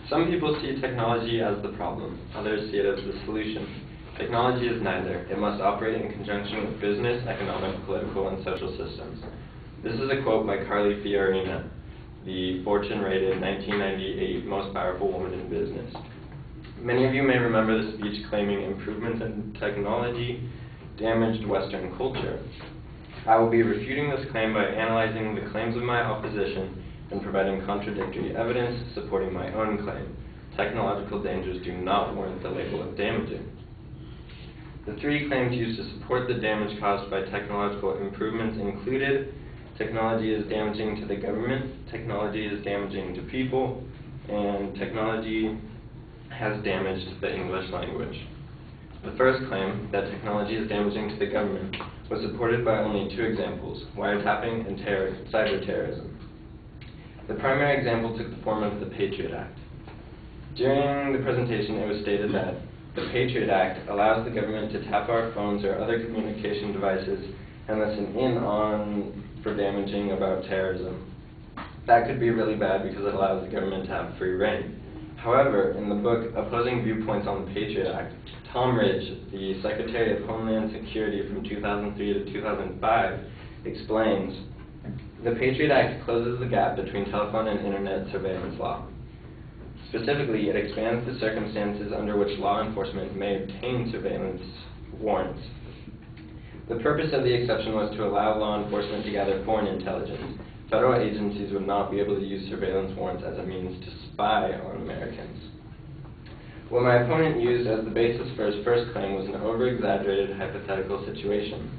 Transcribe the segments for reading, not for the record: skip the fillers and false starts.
Some people see technology as the problem, others see it as the solution. Technology is neither. It must operate in conjunction with business, economic, political, and social systems. This is a quote by Carly Fiorina, the Fortune-rated 1998 most powerful woman in business. Many of you may remember the speech claiming improvements in technology damaged Western culture. I will be refuting this claim by analyzing the claims of my opposition and providing contradictory evidence supporting my own claim. Technological dangers do not warrant the label of damaging. The three claims used to support the damage caused by technological improvements included: technology is damaging to the government, technology is damaging to people, and technology has damaged the English language. The first claim, that technology is damaging to the government, was supported by only two examples: wiretapping and cyber terrorism. The primary example took the form of the Patriot Act. During the presentation, it was stated that the Patriot Act allows the government to tap our phones or other communication devices and listen in on for damaging about terrorism. That could be really bad because it allows the government to have free rein. However, in the book Opposing Viewpoints on the Patriot Act, Tom Ridge, the Secretary of Homeland Security from 2003 to 2005, explains, the Patriot Act closes the gap between telephone and internet surveillance law. Specifically, it expands the circumstances under which law enforcement may obtain surveillance warrants. The purpose of the exception was to allow law enforcement to gather foreign intelligence. Federal agencies would not be able to use surveillance warrants as a means to spy on Americans. What my opponent used as the basis for his first claim was an over-exaggerated hypothetical situation.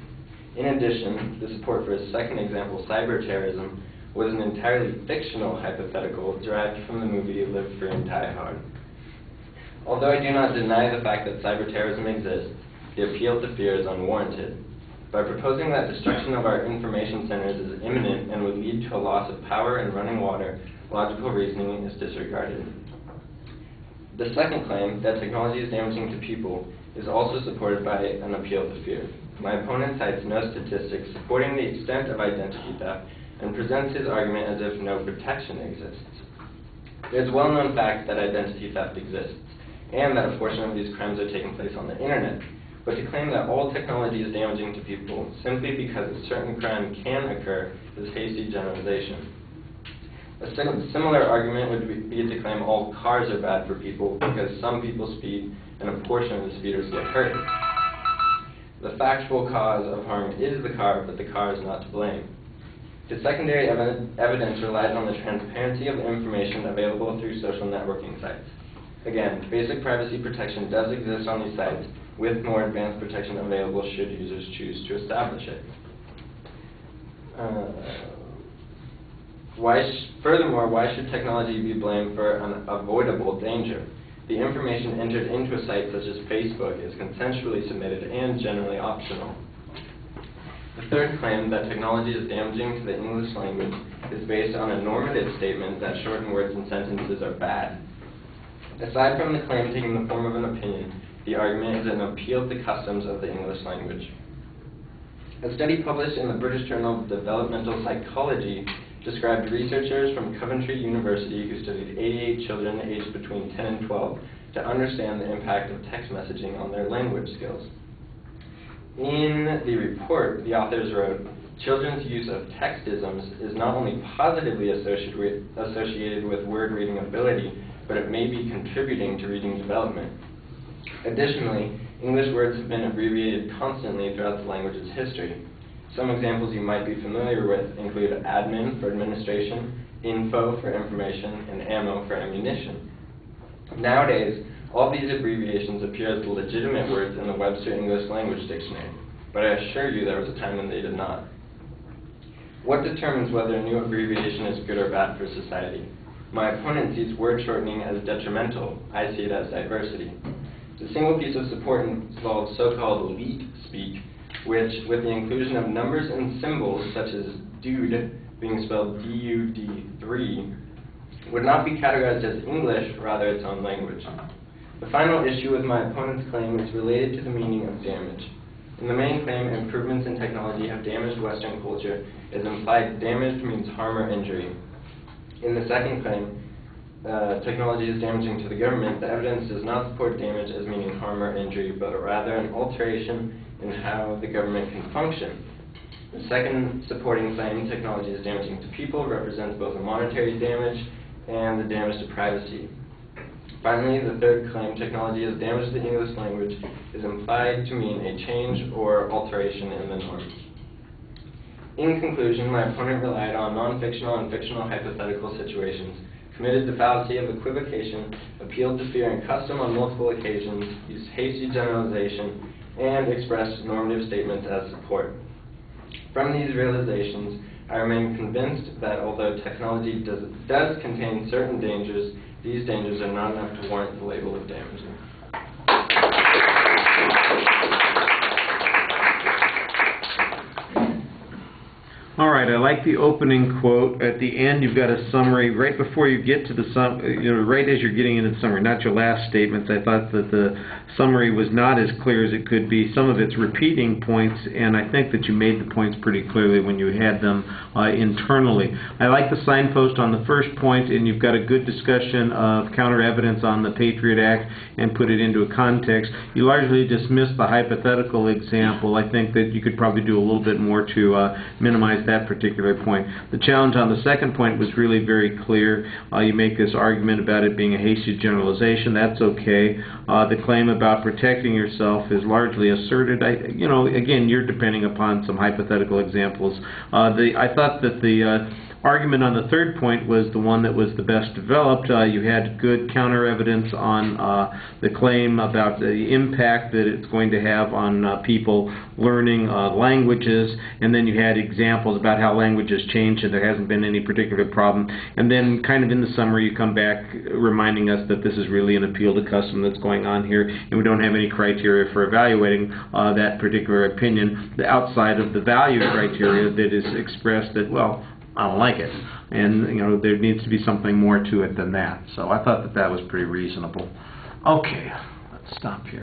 In addition, the support for his second example, cyber terrorism, was an entirely fictional hypothetical derived from the movie Live Free and Die Hard. Although I do not deny the fact that cyber terrorism exists, the appeal to fear is unwarranted. By proposing that destruction of our information centers is imminent and would lead to a loss of power and running water, logical reasoning is disregarded. The second claim, that technology is damaging to people, is also supported by an appeal to fear. My opponent cites no statistics supporting the extent of identity theft and presents his argument as if no protection exists. It is a well-known fact that identity theft exists, and that a portion of these crimes are taking place on the internet. But to claim that all technology is damaging to people simply because a certain crime can occur is hasty generalization. A similar argument would be to claim all cars are bad for people because some people speed and a portion of the speeders get hurt. The factual cause of harm is the car, but the car is not to blame. The secondary evidence relies on the transparency of information available through social networking sites. Again, basic privacy protection does exist on these sites, with more advanced protection available should users choose to establish it. Furthermore, why should technology be blamed for an avoidable danger? The information entered into a site such as Facebook is consensually submitted and generally optional. The third claim, that technology is damaging to the English language, is based on a normative statement that shortened words and sentences are bad. Aside from the claim taking the form of an opinion, the argument is an appeal to customs of the English language. A study published in the British Journal of Developmental Psychology described researchers from Coventry University who studied 88 children aged between 10 and 12 to understand the impact of text messaging on their language skills. In the report, the authors wrote, children's use of textisms is not only positively associated with word reading ability, but it may be contributing to reading development. Additionally, English words have been abbreviated constantly throughout the language's history. Some examples you might be familiar with include admin for administration, info for information, and ammo for ammunition. Nowadays, all these abbreviations appear as legitimate words in the Webster English Language Dictionary, but I assure you there was a time when they did not. What determines whether a new abbreviation is good or bad for society? My opponent sees word shortening as detrimental. I see it as diversity. The single piece of support involves so-called leet speak, which, with the inclusion of numbers and symbols such as dude being spelled D-U-D-3, would not be categorized as English, rather its own language. The final issue with my opponent's claim is related to the meaning of damage. In the main claim, improvements in technology have damaged Western culture, is implied damage means harm or injury. In the second claim, technology is damaging to the government, the evidence does not support damage as meaning harm or injury, but rather an alteration in how the government can function. The second supporting claim, technology is damaging to people, represents both a monetary damage and the damage to privacy. Finally, the third claim, technology has damaged the English language, is implied to mean a change or alteration in the norms. In conclusion, my opponent relied on non-fictional and fictional hypothetical situations, committed the fallacy of equivocation, appealed to fear and custom on multiple occasions, used hasty generalization, and expressed normative statements as support. From these realizations, I remain convinced that although technology does contain certain dangers, these dangers are not enough to warrant the label of damaging. All right, I like the opening quote. At the end, you've got a summary. Right before you get to the right as you're getting into the summary, not your last statements, I thought that the summary was not as clear as it could be. Some of it's repeating points, and I think that you made the points pretty clearly when you had them internally. I like the signpost on the first point, and you've got a good discussion of counter evidence on the Patriot Act and put it into a context. You largely dismissed the hypothetical example. I think that you could probably do a little bit more to minimize that particular point. The challenge on the second point was really very clear. You make this argument about it being a hasty generalization. That's okay. The claim about protecting yourself is largely asserted. Again, you're depending upon some hypothetical examples. I thought that the argument on the third point was the one that was the best developed. You had good counter evidence on the claim about the impact that it's going to have on people learning languages, and then you had examples about how languages change and there hasn't been any particular problem. And then kind of in the summary you come back reminding us that this is really an appeal to custom that's going on here, and we don't have any criteria for evaluating that particular opinion outside of the value criteria that is expressed that, well, I don't like it, and there needs to be something more to it than that. So I thought that that was pretty reasonable. Okay, let's stop here.